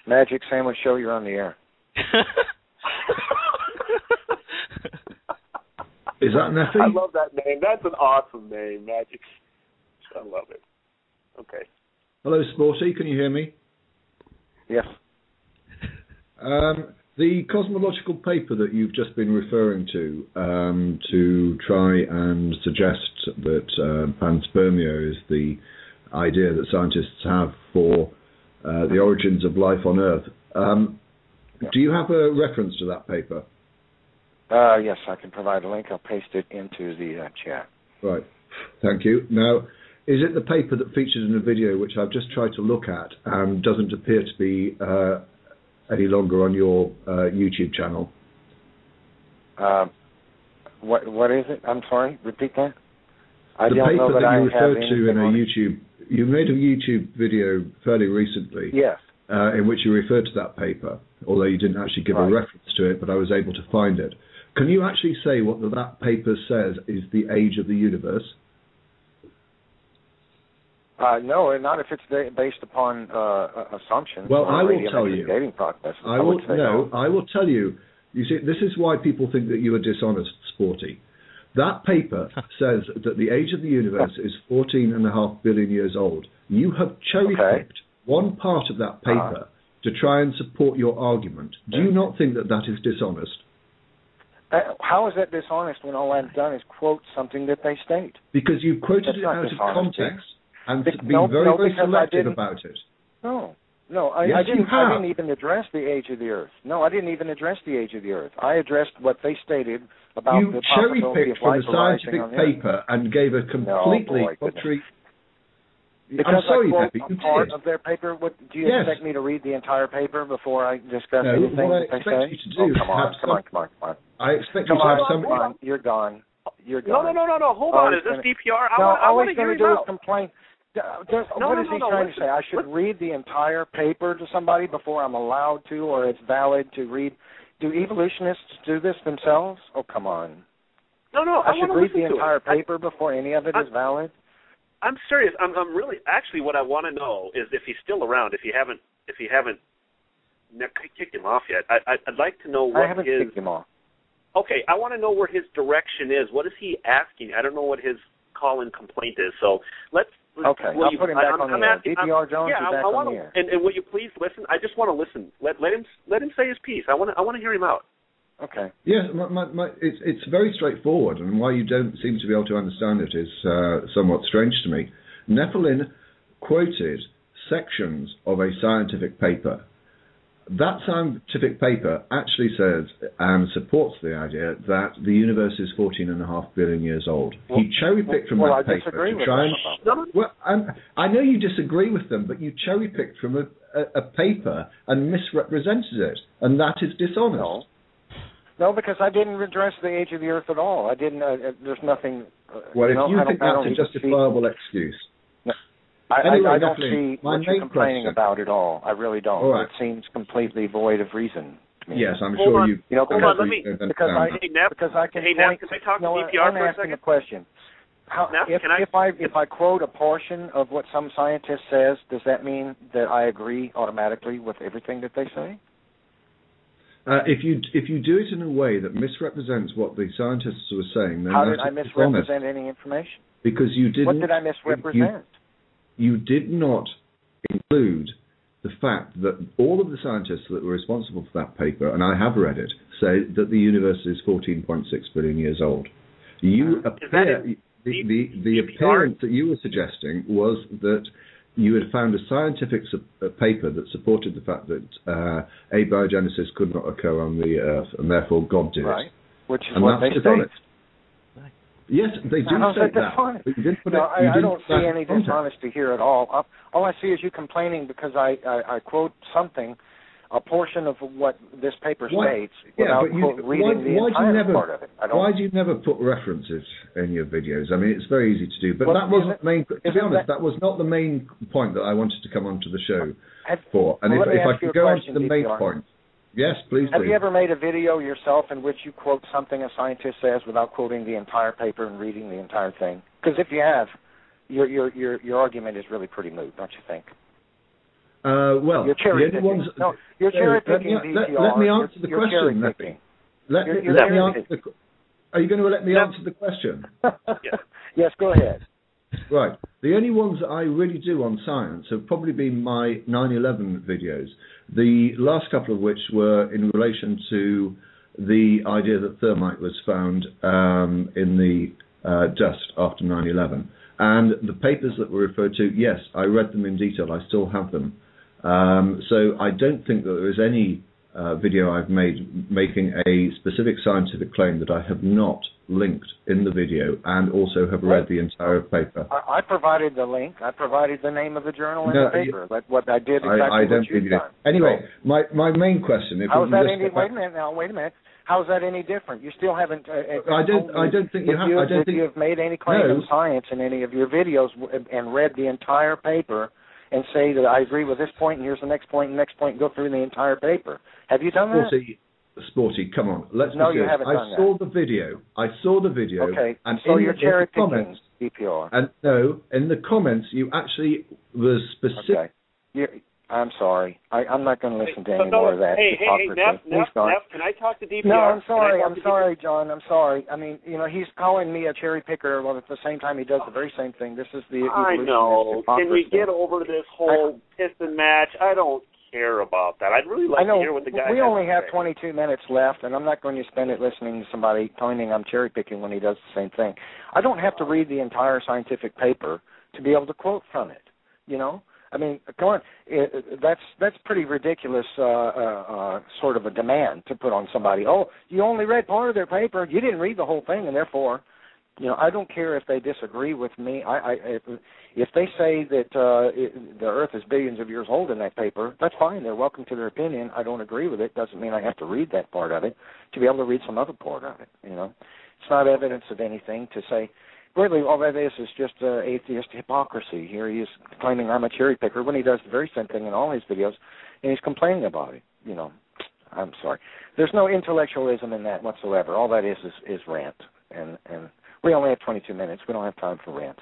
Magic Sandwich Show, you're on the air. Is that Nephi? I love that name. That's an awesome name, Magic. I love it. Okay. Hello, Sporty. Can you hear me? Yes. The cosmological paper that you've just been referring to try and suggest that panspermia is the idea that scientists have for the origins of life on Earth. Do you have a reference to that paper? Yes, I can provide a link. I'll paste it into the chat. Right. Thank you. Now, is it the paper that featured in a video which I've just tried to look at and doesn't appear to be any longer on your YouTube channel? What is it? I'm sorry. Repeat that. The paper that you referred to in a YouTube, you made a YouTube video fairly recently. Yes. In which you referred to that paper, although you didn't actually give a reference to it, but I was able to find it. Can you actually say what that paper says is the age of the universe? No, not if it's based upon assumptions. Well, I will tell you. I will tell you. You see, this is why people think that you are dishonest, Sporty. That paper says that the age of the universe is 14.5 billion years old. You have cherry-picked one part of that paper to try and support your argument. Do you not think that that is dishonest? How is that dishonest when all I've done is quote something that they state? Because you've quoted it out of context and been very selective about it. No, I didn't even address the age of the Earth. No, I didn't even address the age of the Earth. I addressed what they stated about the possibility of life arising on the Earth. You cherry-picked from a scientific paper and gave a completely contrary... Because I'm sorry, I Nephi, you part did. of their paper. Do you expect me to read the entire paper before I discuss anything what I that they expect say? you to do come on. I expect you to have some... Come on, you're gone. No. Hold on. Is this DPR? I want to hear you out. Complain. What is he trying to say? I should read the entire paper to somebody before I'm allowed to, or it's valid to read? Do evolutionists do this themselves? Oh, come on. No. I should read the entire paper before any of it is valid. I'm serious. I'm really actually what I want to know is if he's still around. If you haven't kicked him off yet, I'd like to know what I haven't kicked him off. Okay, I want to know where his direction is. What is he asking? I don't know what his call-in complaint is. So let's. Okay, I'll put him back on the air. Dpr Jones is back on the air. And will you please listen? I just want to listen. Let him say his piece. I want to hear him out. Okay. Yes, it's very straightforward, and why you don't seem to be able to understand it is somewhat strange to me. Nephilim quoted sections of a scientific paper. That scientific paper actually says and supports the idea that the universe is 14.5 billion years old. He cherry-picked from that paper to try and... Well, I know you disagree with them, but you cherry-picked from a paper and misrepresented it, and that is dishonest. No, because I didn't address the age of the Earth at all. I didn't. There's nothing. Well, if you think that's a justifiable excuse. No. I don't see what you're complaining about at all. I really don't. All right. It seems completely void of reason to me. Yes, I'm sure you. Because let me. Because I can point. Can I talk to DPR I'm for a asking second? a question. If I quote a portion of what some scientist says, does that mean that I agree automatically with everything that they say? If you do it in a way that misrepresents what the scientists were saying, then how did I misrepresent any information? Because you didn't. What did I misrepresent? You did not include the fact that all of the scientists that were responsible for that paper, and I have read it, say that the universe is 14.6 billion years old. You appear the appearance that you were suggesting was that you had found a scientific paper that supported the fact that abiogenesis could not occur on the Earth, and therefore God did it. Which is what they state. Yes, they do say that. But you didn't put I don't see any dishonesty here at all. All I see is you complaining because I quote something, a portion of what this paper states, without reading the entire part of it. Why do you never put references in your videos? I mean, it's very easy to do, but that wasn't the main. To be honest, that was not the main point that I wanted to come onto the show for. And if I could go on to the main point. Yes, please do. Have you ever made a video yourself in which you quote something a scientist says without quoting the entire paper and reading the entire thing? Because if you have, your argument is really pretty moot, don't you think? Well, you're cherry picking. Ones, no, you're cherry picking. Let me answer the question, Neppy. Let me answer. Are you going to let me answer the question? Yes, go ahead. Right. The only ones that I really do on science have probably been my 9/11 videos. The last couple of which were in relation to the idea that thermite was found in the dust after 9/11. And the papers that were referred to, yes, I read them in detail. I still have them. So I don't think that there is any video I've made making a specific scientific claim that I have not linked in the video and also have read the entire paper. I provided the link. I provided the name of the journal and the paper. That's what I did exactly I don't what you've done. Anyway, my main question... How is that any... Wait a minute now. Wait a minute. How is that any different? You still haven't... I don't think you have... I don't think you have made any claim in science in any of your videos and read the entire paper and say that I agree with this point and here's the next point and next point and go through the entire paper. Have you done that? Sporty, come on. Let's no, you haven't done that. I saw the video. Okay, and so you're cherry picking DPR. And no, in the comments you actually were specific. Okay. I'm sorry. I'm not going to listen to any more of that. Hey, Neff, can I talk to DPR? No, I'm sorry, John. I'm sorry. I mean, he's calling me a cherry picker while at the same time he does the very same thing. This is the I know. Can we get over this whole piston match? I don't care about that. I'd really like to hear what the guy has to say. We only have 22 minutes left, and I'm not going to spend it listening to somebody claiming I'm cherry picking when he does the same thing. I don't have to read the entire scientific paper to be able to quote from it, I mean, come on, that's pretty ridiculous sort of a demand to put on somebody. Oh, you only read part of their paper. You didn't read the whole thing, and therefore, I don't care if they disagree with me. If they say that the Earth is billions of years old in that paper, that's fine. They're welcome to their opinion. I don't agree with it. Doesn't mean I have to read that part of it to be able to read some other part of it. It's not evidence of anything to say. Really, all that is just atheist hypocrisy. Here he is claiming I'm a cherry picker when he does the very same thing in all his videos, and he's complaining about it. I'm sorry. There's no intellectualism in that whatsoever. All that is rant, and we only have 22 minutes. We don't have time for rants.